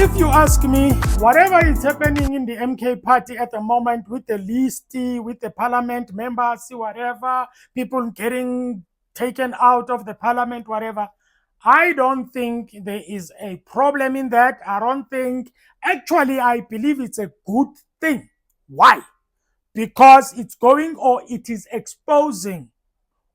If you ask me, whatever is happening in the MK party at the moment with the list, with the parliament members, whatever, people getting taken out of the parliament, whatever, I don't think there is a problem in that. I don't think, actually, I believe it's a good thing. Why? Because it's going or it is exposing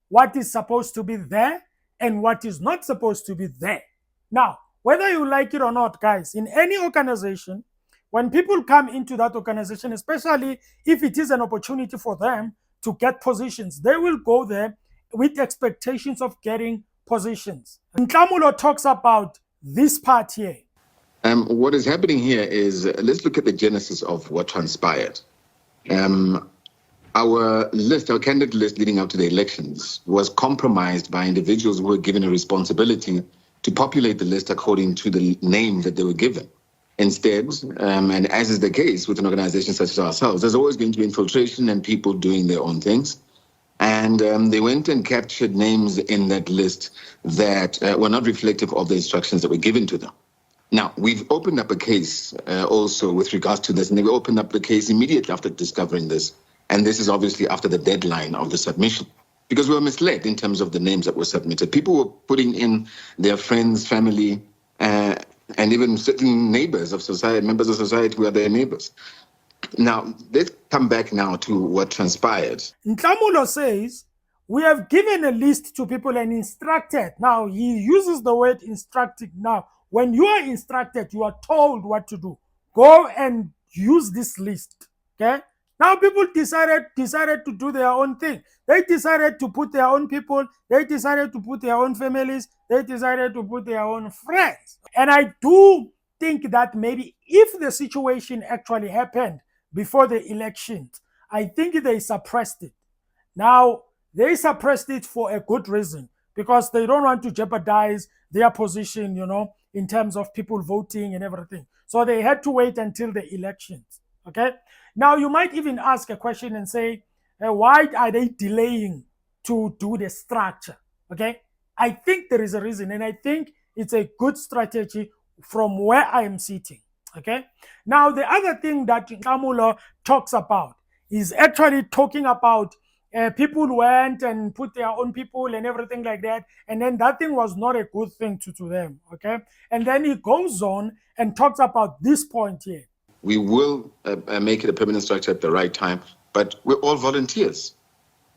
what is supposed to be there and what is not supposed to be there. Now, whether you like it or not, guys, in any organization, when people come into that organization, especially if it is an opportunity for them to get positions, they will go there with expectations of getting positions. Nkamulo talks about this part here. What is happening here is, let's look at the genesis of what transpired. Our candidate list leading up to the elections was compromised by individuals who were given a responsibility to populate the list according to the name that they were given. Instead, and as is the case with an organization such as ourselves, there's always going to be infiltration and people doing their own things. And they went and captured names in that list that were not reflective of the instructions that were given to them. Now, we've opened up a case also with regards to this, and we opened up the case immediately after discovering this. And this is obviously after the deadline of the submission, because we were misled in terms of the names that were submitted. People were putting in their friends, family, and even certain neighbors of society, members of society who are their neighbors. Now, let's come back now to what transpired. Nkamulo says, we have given a list to people and instructed. Now, he uses the word instructed. Now, when you are instructed, you are told what to do. Go and use this list, okay? Now people decided to do their own thing. They decided to put their own people. They decided to put their own families. They decided to put their own friends. And I do think that maybe if the situation actually happened before the elections, I think they suppressed it. Now, they suppressed it for a good reason, because they don't want to jeopardize their position, in terms of people voting and everything. So they had to wait until the elections, okay? Now, you might even ask a question and say, why are they delaying to do the structure? Okay, I think there is a reason, and I think it's a good strategy from where I am sitting. Okay, now the other thing that Nkamulo talks about is actually talking about people went and put their own people and everything like that, and then that thing was not a good thing to them. Okay, and then he goes on and talks about this point here. We will make it a permanent structure at the right time, but we're all volunteers.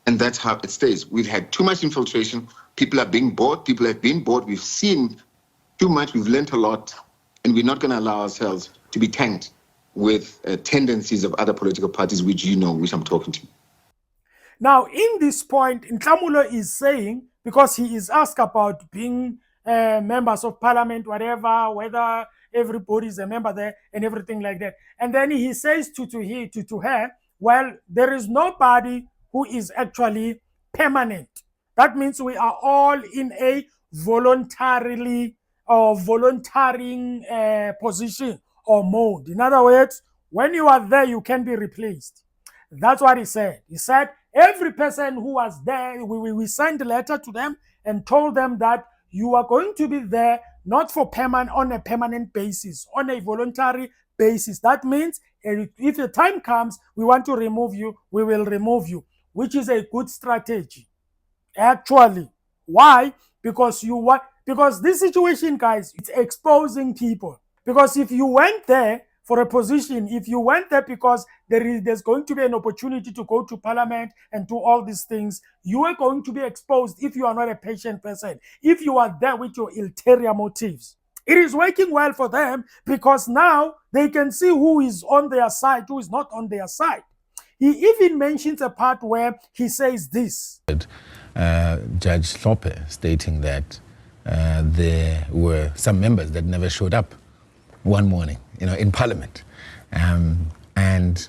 And that's how it stays. We've had too much infiltration. People are being bored. People have been bored. We've seen too much. We've learned a lot. And we're not going to allow ourselves to be tanked with tendencies of other political parties, which which I'm talking to. Now, in this point, Nkamulo is saying, because he is asked about being members of parliament, whatever, whether everybody is a member there and everything like that. And then he says to her, well, there is nobody who is actually permanent. That means we are all in a voluntarying position or mode. In other words, when you are there, you can be replaced. That's what he said. He said every person who was there, we sent a letter to them and told them that you are going to be there not for on a permanent basis, on a voluntary basis. That means if the time comes, we want to remove you, we will remove you, which is a good strategy. Actually, why? Because this situation, guys, it's exposing people. Because if you went there for a position, if you went there because there's going to be an opportunity to go to parliament and do all these things, you are going to be exposed if you are not a patient person, if you are there with your ulterior motives. It is working well for them because now they can see who is on their side, who is not on their side. He even mentions a part where he says this. Judge Lope stating that there were some members that never showed up one morning, in Parliament. And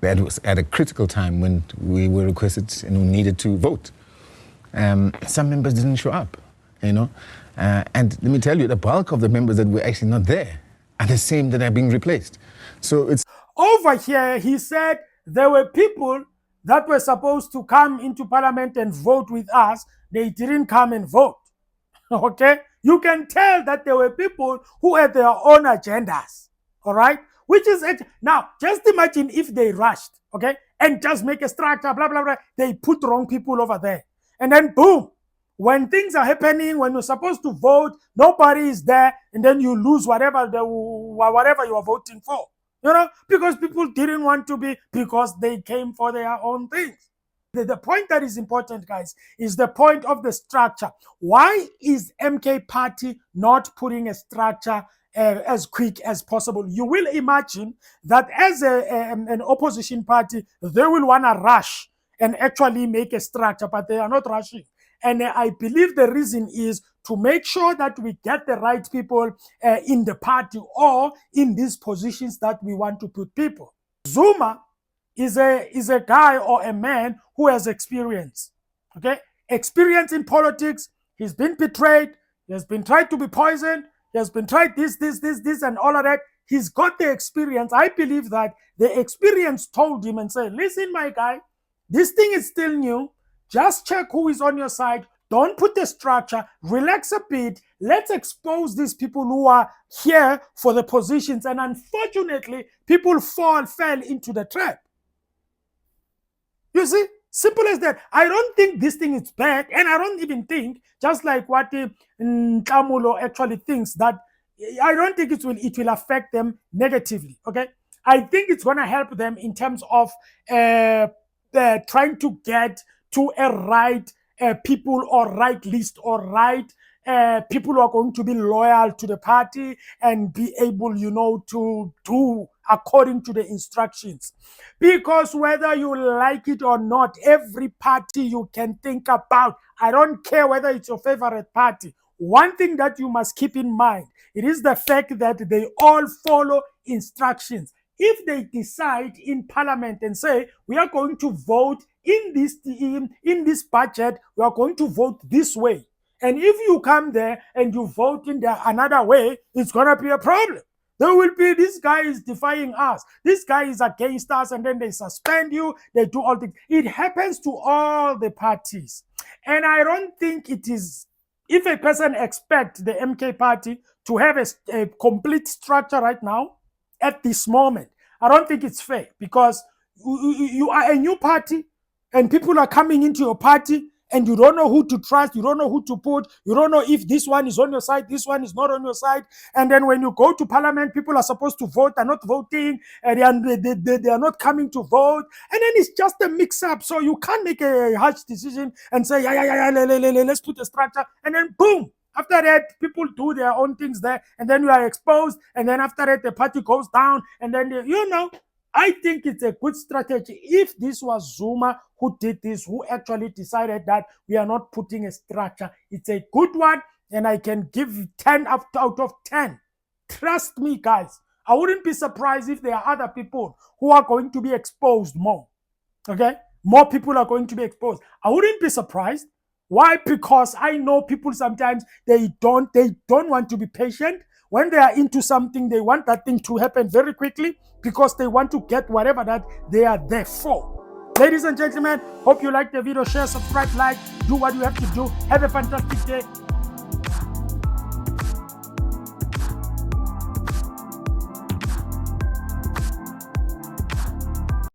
that was at a critical time when we were requested and we needed to vote. Some members didn't show up, and let me tell you, the bulk of the members that were actually not there are the same that are being replaced. So it's... Over here, he said there were people that were supposed to come into Parliament and vote with us. They didn't come and vote. Okay? You can tell that there were people who had their own agendas. All right? Which is it. Now, just imagine if they rushed, okay, and just make a structure, blah, blah, blah. They put wrong people over there. And then, boom, when things are happening, when you're supposed to vote, nobody is there, and then you lose whatever you are voting for. Because people didn't want to be, because they came for their own things. The point that is important, guys, is the point of the structure. Why is MK Party not putting a structure as quick as possible? You will imagine that as an opposition party, they will want to rush and actually make a structure, but they are not rushing. And I believe the reason is to make sure that we get the right people in the party or in these positions that we want to put people. Zuma is a guy or a man who has experience. Okay? Experience in politics. He's been betrayed. He has been tried to be poisoned. He has been tried this, and all of that. He's got the experience. I believe that the experience told him and said, listen, my guy, this thing is still new. Just check who is on your side. Don't put the structure. Relax a bit. Let's expose these people who are here for the positions. And unfortunately, people fell into the trap. You see, simple as that. I don't think this thing is bad, and I don't even think, just like what Nkamulo actually thinks, that I don't think it will affect them negatively. Okay, I think it's going to help them in terms of trying to get to a right people or right list or right people who are going to be loyal to the party and be able, to do according to the instructions. Because whether you like it or not, every party you can think about, I don't care whether it's your favorite party, one thing that you must keep in mind, it is the fact that they all follow instructions. If they decide in parliament and say, we are going to vote in this budget, we are going to vote this way. And if you come there and you vote in another way, it's going to be a problem. There will be, this guy is defying us, this guy is against us, and then they suspend you, they do all things. It happens to all the parties. And I don't think it is, if a person expects the MK party to have a complete structure right now, at this moment, I don't think it's fair, because you are a new party and people are coming into your party and you don't know who to trust, you don't know who to put, you don't know if this one is on your side, this one is not on your side. And then when you go to parliament, people are supposed to vote, are not voting, and they are not coming to vote. And then it's just a mix-up. So you can't make a harsh decision and say, let's put a structure, and then boom. After that, people do their own things there, and then you are exposed, and then after that, the party goes down, and then, I think it's a good strategy. If this was Zuma who did this, who actually decided that we are not putting a structure, it's a good one, and I can give 10 out of 10. Trust me, guys. I wouldn't be surprised if there are other people who are going to be exposed more. Okay? More people are going to be exposed. I wouldn't be surprised. Why? Because I know people sometimes they don't want to be patient. When they are into something, they want that thing to happen very quickly because they want to get whatever that they are there for. Ladies and gentlemen, hope you liked the video. Share, subscribe, like, do what you have to do. Have a fantastic day.